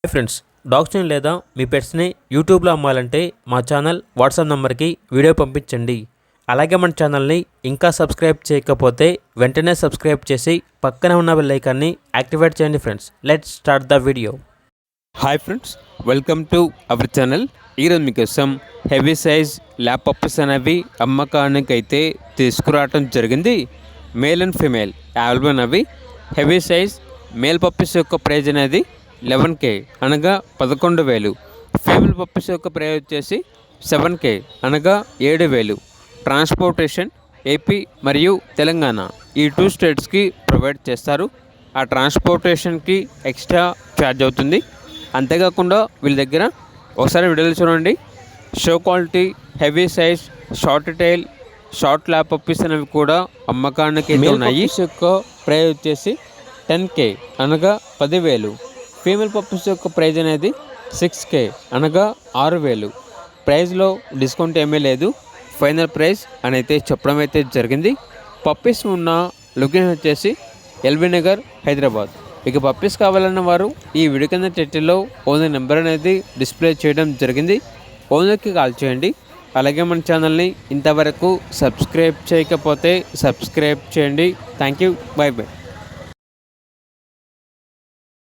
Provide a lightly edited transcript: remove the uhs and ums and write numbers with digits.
Hi friends, డాగ్స్ని లేదా మీ పెట్స్ని యూట్యూబ్లో అమ్మాలంటే మా ఛానల్ వాట్సాప్ నెంబర్కి వీడియో పంపించండి. అలాగే మన ఛానల్ని ఇంకా సబ్స్క్రైబ్ చేయకపోతే వెంటనే సబ్స్క్రైబ్ చేసి పక్కనే ఉన్న బెల్ ఐకాన్ని యాక్టివేట్ చేయండి. Friends, let's start the video. Hi friends, welcome to our channel. ఈరోజు మీకోసం హెవీ సైజ్ ల్యాప్ పప్పీస్ అనేవి అమ్మకానికి అయితే తీసుకురావడం జరిగింది. మేల్ అండ్ ఫీమేల్ అవైలబుల్ అవి. హెవీ సైజ్ మేల్ పప్పీస్ యొక్క ప్రైజ్ అనేది 11K అనగా 11,000. ఫీమేల్ పప్పీస్ యొక్క ప్రైజ్ వచ్చేసి 7K అనగా 7,000. ట్రాన్స్పోర్టేషన్ ఏపీ మరియు తెలంగాణ ఈ 2 స్టేట్స్కి ప్రొవైడ్ చేస్తారు. ఆ ట్రాన్స్పోర్టేషన్కి ఎక్స్ట్రా ఛార్జ్ అవుతుంది. అంతేకాకుండా వీళ్ళ దగ్గర ఒకసారి వీడియోలు చూడండి. Show quality heavy size short tile short lap puppies అనేవి కూడా అమ్మకానికి అయితే ఉన్నాయి. యొక్క ప్రైజ్ వచ్చేసి 10K అనగా 10,000. ఫీమేల్ పప్పీస్ యొక్క ప్రైజ్ అనేది 6K అనగా 6,000. ప్రైజ్లో డిస్కౌంట్ ఏమీ లేదు. ఫైనల్ ప్రైస్ అని అయితే చెప్పడం అయితే జరిగింది. పప్పీస్ ఉన్న లొకేషన్ వచ్చేసి ఎల్బీ నగర్, హైదరాబాద్. ఇక పప్పీస్ కావాలన్న వారు ఈ వీడియో కింద టైటిల్లో ఓనర్ నెంబర్ అనేది డిస్ప్లే చేయడం జరిగింది. ఓనర్కి కాల్ చేయండి. అలాగే మన ఛానల్ని ఇంతవరకు సబ్స్క్రైబ్ చేయకపోతే సబ్స్క్రైబ్ చేయండి. Thank you. By by.